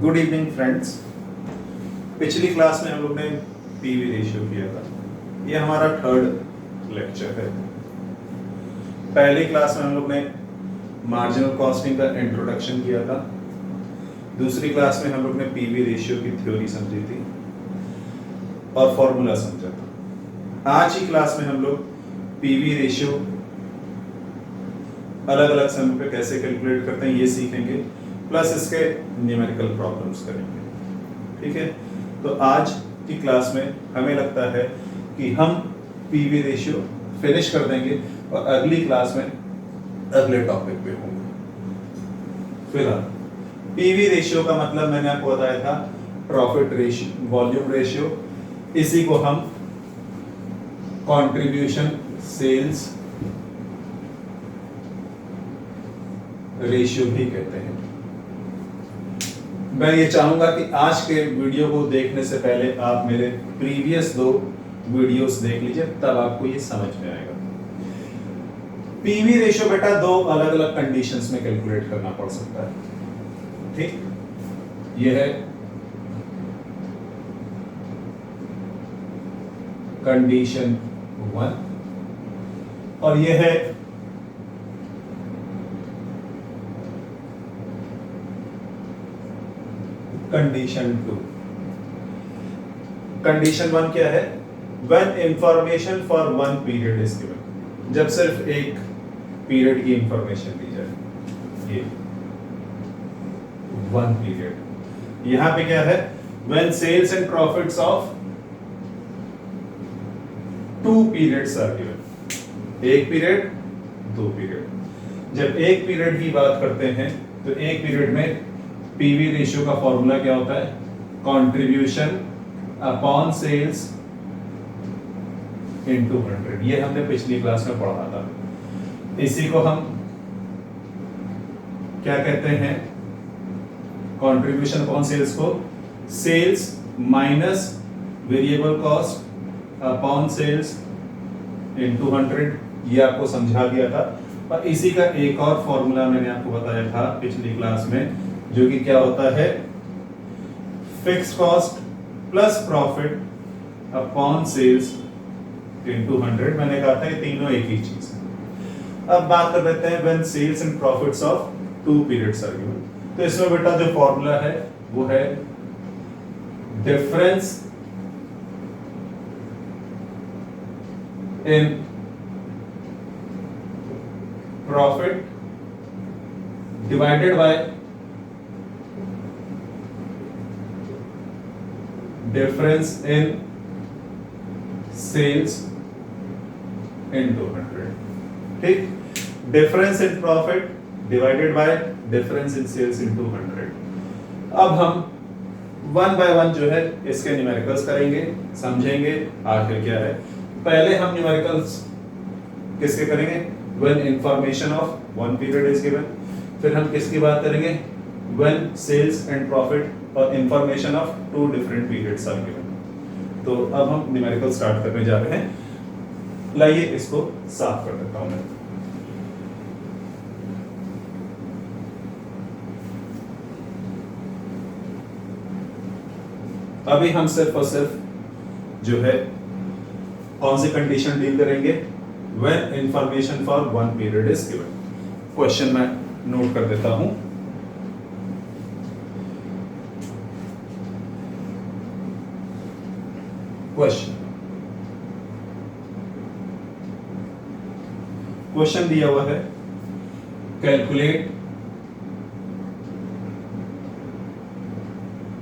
Good evening friends. पिछली class में हम लोग ने पीवी रेशियो किया था। ये हमारा थर्ड लेक्चर है। पहली क्लास में हम लोग ने मार्जिनल कॉस्टिंग का इंट्रोडक्शन किया था। दूसरी क्लास में हम लोग ने पीवी रेशियो की थ्योरी समझी थी और फॉर्मूला समझा था। आज की क्लास में हम लोग पीवी रेशियो अलग अलग समय पे कैसे कैलकुलेट करते हैं ये सीखेंगे, प्लस इसके न्यूमेरिकल प्रॉब्लम्स करेंगे। ठीक है, तो आज की क्लास में हमें लगता है कि हम पीवी रेशियो फिनिश कर देंगे और अगली क्लास में अगले टॉपिक पे होंगे। फिलहाल पीवी रेशियो का मतलब मैंने आपको बताया था प्रॉफिट रेशियो, वॉल्यूम रेशियो। इसी को हम कंट्रीब्यूशन सेल्स रेशियो भी कहते हैं। मैं ये चाहूंगा कि आज के वीडियो को देखने से पहले आप मेरे प्रीवियस 2 वीडियोस देख लीजिए, तब आपको ये समझ में आएगा। पीवी रेशियो बेटा 2 अलग अलग कंडीशंस में कैलकुलेट करना पड़ सकता है। ठीक, ये है कंडीशन 1 और ये है कंडीशन 2। कंडीशन 1 क्या है? When information for one period is given, जब सिर्फ एक पीरियड की इंफॉर्मेशन दी जाए, ये 1 पीरियड। यहां पे क्या है? When sales and profits of 2 periods are given, एक पीरियड 2 पीरियड। जब एक पीरियड की बात करते हैं तो एक पीरियड में पीवी रेशियो का फॉर्मूला क्या होता है? Contribution upon sales into 100। ये हमने पिछली क्लास में पढ़ा था। इसी को हम क्या कहते हैं? कंट्रीब्यूशन अपॉन सेल्स को sales minus variable cost upon sales into 100। ये आपको समझा दिया था। और इसी का एक और फॉर्मूला मैंने आपको बताया था पिछली क्लास में, जो कि क्या होता है? Fix cost plus profit upon sales into 100। मैंने कहा था ये तीनों एक ही चीज है। अब बात कर लेते हैं when sales and profits of 2 periods are given. तो इसमें बेटा जो फॉर्मूला है वो है difference in profit divided by difference in sales into 100। ठीक, difference in profit divided by difference in sales into 100। अब हम 1 बाय 1 जो है इसके न्यूमेरिकल्स करेंगे, समझेंगे आखिर क्या है। पहले हम न्यूमेरिकल्स किसके करेंगे? When information of 1 period is given. फिर हम किसकी बात करेंगे? व्हेन सेल्स एंड प्रॉफिट और information of 2 different periods are given. तो अब हम न्यूमेरिकल स्टार्ट करने जा रहे हैं। लाइए इसको साफ कर देता हूं मैं। अभी हम सिर्फ और सिर्फ जो है कौन सी कंडीशन डील करेंगे? When information for 1 period is given. Question मैं नोट कर देता हूं। क्वेश्चन दिया हुआ है calculate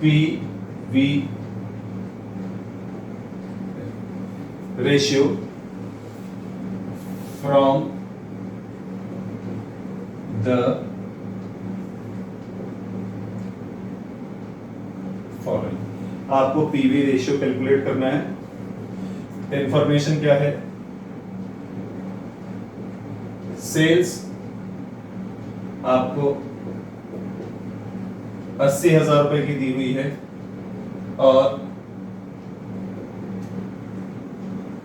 PV ratio from the following. आपको पीवी रेशियो कैलकुलेट करना है। इंफॉर्मेशन क्या है? सेल्स आपको 80,000 रुपए की दी हुई है और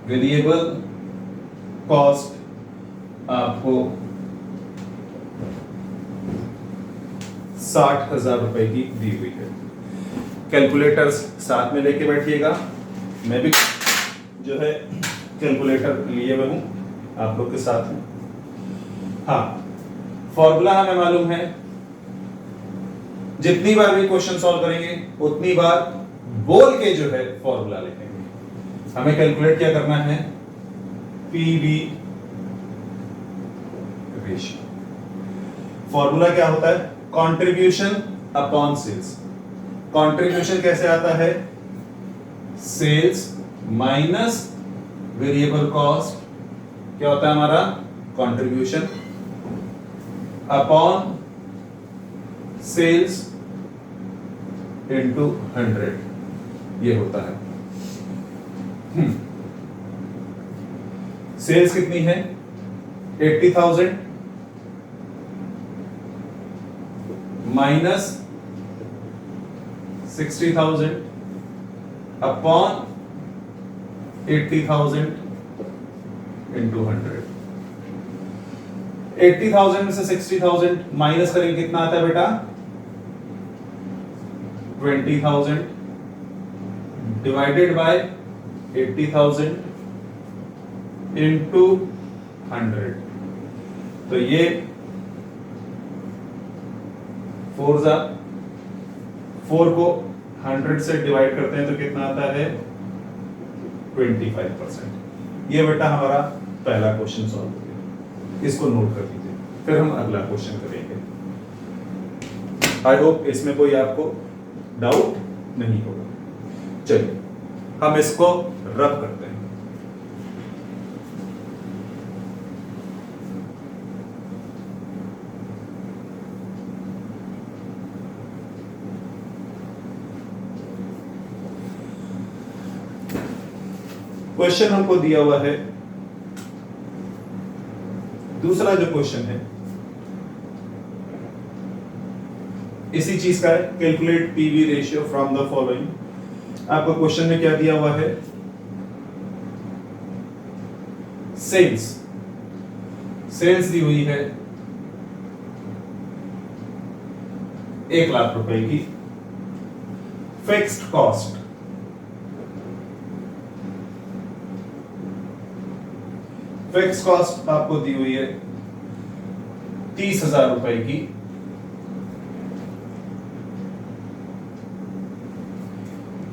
वेरिएबल कॉस्ट आपको 60,000 रुपए की दी हुई है। कैलकुलेटर्स साथ में लेके बैठिएगा, मैं भी जो है कैलकुलेटर लिए हुए हूं आप लोग के साथ में। हाँ, फॉर्मूला हमें मालूम है, जितनी बार भी क्वेश्चन सॉल्व करेंगे उतनी बार बोल के जो है फॉर्मूला लिखेंगे। हमें कैलकुलेट क्या करना है, पीवी रेशियो। फॉर्मूला क्या होता है, कंट्रीब्यूशन अपॉन सेल्स। कंट्रीब्यूशन कैसे आता है, सेल्स माइनस वेरिएबल कॉस्ट, क्या होता है हमारा कंट्रीब्यूशन, अपॉन सेल्स इनटू 100, ये होता है। सेल्स कितनी है, 80,000 माइनस 60,000 अपॉन 80,000 इंटू 100। 80,000 में से 60,000 माइनस करेंगे कितना आता है बेटा, 20,000 डिवाइडेड बाय 80,000 इंटू 100। तो ये 4 को 100 से डिवाइड करते हैं तो कितना आता है 25%। ये बेटा हमारा पहला क्वेश्चन सॉल्व हो गया, इसको नोट कर लीजिए, फिर हम अगला क्वेश्चन करेंगे। आई होप इसमें कोई आपको डाउट नहीं होगा। चलिए हम इसको रब करते हैं। क्वेश्चन हमको दिया हुआ है, दूसरा जो क्वेश्चन है इसी चीज का है, calculate PV ratio from the following. आपको क्वेश्चन में क्या दिया हुआ है, सेल्स दी हुई है 1,00,000 रुपए की, फिक्स्ड कॉस्ट आपको दी हुई है 30,000 रुपए की,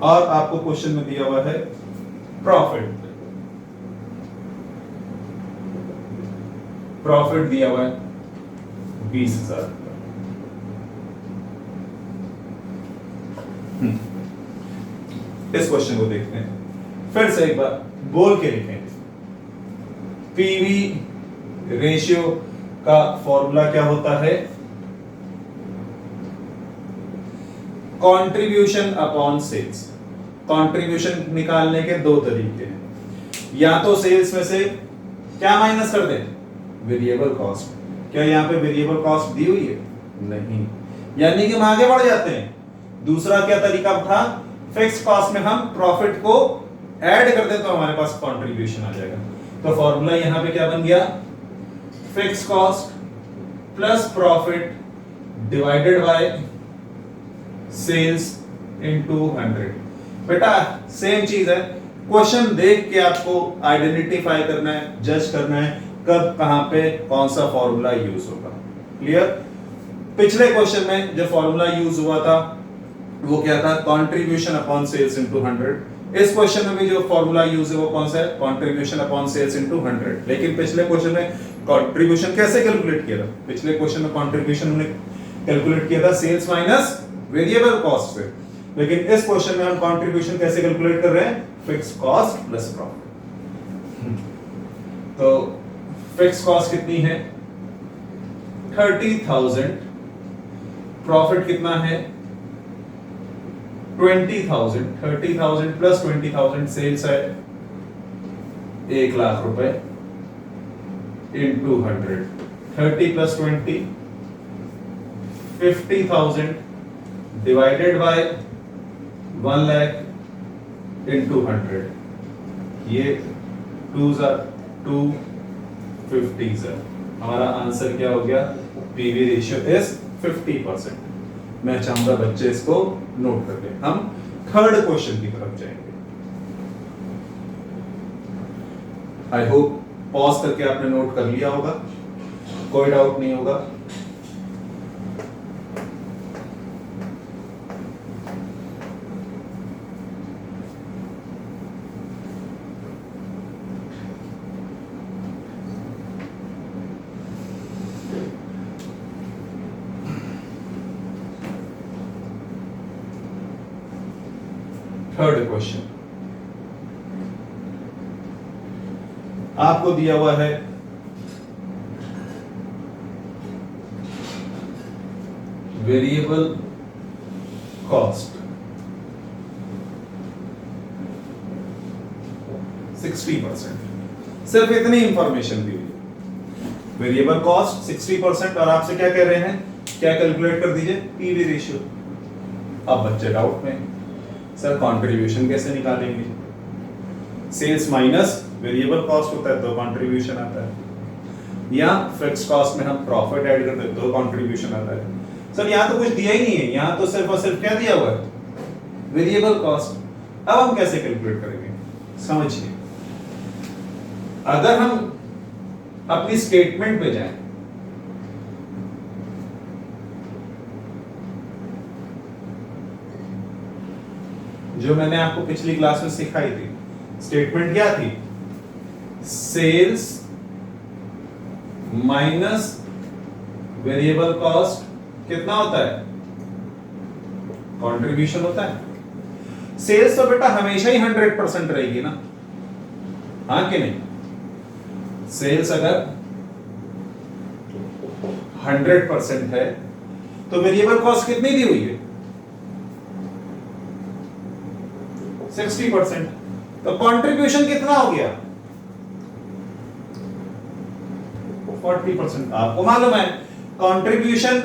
और आपको क्वेश्चन में दिया हुआ है प्रॉफिट दिया हुआ है 20,000 रुपए। इस क्वेश्चन को देखते हैं, फिर से एक बार बोल के लिखेंगे। पीवी रेशियो का फॉर्मूला क्या होता है, कंट्रीब्यूशन अपॉन सेल्स। कंट्रीब्यूशन निकालने के दो तरीके हैं, या तो सेल्स में से क्या माइनस कर दें, वेरिएबल कॉस्ट। क्या यहां पे वेरिएबल कॉस्ट दी हुई है, नहीं, यानी कि हम आगे बढ़ जाते हैं। दूसरा क्या तरीका था, फिक्स्ड कॉस्ट में हम प्रॉफिट को ऐड कर दें तो हमारे पास कंट्रीब्यूशन आ जाएगा। तो फॉर्मूला यहां पे क्या बन गया, fixed cost plus profit divided by sales into 100। बेटा सेम चीज है, क्वेश्चन देख के आपको आइडेंटिफाई करना है, जज करना है कब कहां पे कौन सा फॉर्मूला यूज होगा। क्लियर। पिछले क्वेश्चन में जो फॉर्मूला यूज हुआ था वो क्या था, कंट्रीब्यूशन अपॉन सेल्स इनटू 100। इस क्वेश्चन में भी जो फॉर्मूला यूज है वो कौन सा है, कंट्रीब्यूशन अपॉन सेल्स इनटू 100। लेकिन पिछले क्वेश्चन में कंट्रीब्यूशन कैसे कैलकुलेट किया था, पिछले क्वेश्चन में कंट्रीब्यूशन हमने कैलकुलेट किया था सेल्स माइनस वेरिएबल कॉस्ट से, लेकिन इस क्वेश्चन में हम कंट्रीब्यूशन कैसे कैलकुलेट कर रहे हैं, फिक्स्ड कॉस्ट प्लस प्रॉफिट। तो फिक्स्ड कॉस्ट कितनी है 30,000, प्रॉफिट कितना है 20,000, 30,000 प्लस 20,000 सेल्स है 1,00,000 रुपए into 100, 30 plus 20 50,000 divided by 1,00,000 into 100, ये 250। हमारा आंसर क्या हो गया, पीवी रेशियो इज 50%। मैं चाहूंगा बच्चे इसको नोट कर लें। हम थर्ड क्वेश्चन की तरफ जाएंगे। आई होप पॉज करके आपने नोट कर लिया होगा, कोई डाउट नहीं होगा। थर्ड क्वेश्चन आपको दिया हुआ है वेरिएबल कॉस्ट 60%। सिर्फ इतनी इंफॉर्मेशन दी हुई है, वेरिएबल कॉस्ट 60%, और आपसे क्या कह रहे हैं, क्या कैलकुलेट कर दीजिए, पीवी रेशियो। अब बच्चे डाउट में, सर कंट्रीब्यूशन कैसे निकालेंगे? सेल्स माइनस वेरिएबल कॉस्ट होता है तो कंट्रीब्यूशन आता है, या फिक्स्ड कॉस्ट में हम प्रॉफिट ऐड करते हैं तो कंट्रीब्यूशन आता है। सर यहाँ तो कुछ दिया ही नहीं है, यहाँ तो सिर्फ और सिर्फ क्या दिया हुआ है, वेरिएबल कॉस्ट। अब हम कैसे कैलकुलेट करेंगे? समझिए, अगर हम अपनी स्टेटमेंट पे जाएं, जो मैंने आपको पिछली क्लास में सिखाई थी, स्टेटमेंट क्या थी, सेल्स माइनस वेरिएबल कॉस्ट कितना होता है, कंट्रीब्यूशन होता है। सेल्स तो बेटा हमेशा ही 100% रहेगी ना, हाँ कि नहीं? सेल्स अगर 100% है तो वेरिएबल कॉस्ट कितनी दी हुई है, 60%। तो कंट्रीब्यूशन कितना हो गया, 40%। आपको मालूम है कंट्रीब्यूशन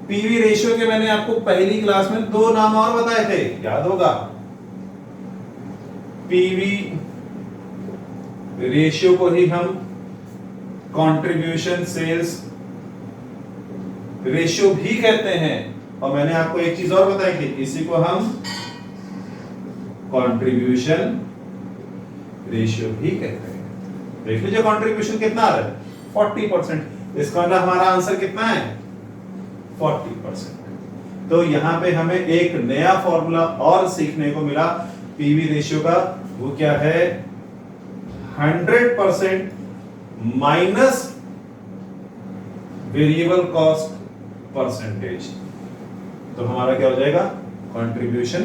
पीवी रेशियो के मैंने आपको पहली क्लास में दो नाम और बताए थे, याद होगा, पीवी रेशियो को ही हम कंट्रीब्यूशन सेल्स रेशियो भी कहते हैं, और मैंने आपको एक चीज और बताई थी, इसी को हम कंट्रीब्यूशन रेशियो भी कहते हैं। देख लीजिए कंट्रीब्यूशन कितना आ रहा है, 40%। इसका मतलब हमारा आंसर कितना है, 40%। तो यहां पे हमें एक नया फॉर्मूला और सीखने को मिला पीवी रेशियो का, वो क्या है, 100% माइनस वेरिएबल कॉस्ट परसेंटेज। तो हमारा क्या हो जाएगा, कंट्रीब्यूशन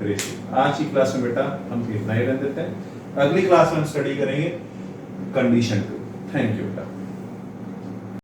रेशियो। आज की क्लास में बेटा हम इतना ही रहने देते हैं, अगली क्लास में हम स्टडी करेंगे कंडीशन 2। थैंक यू बेटा।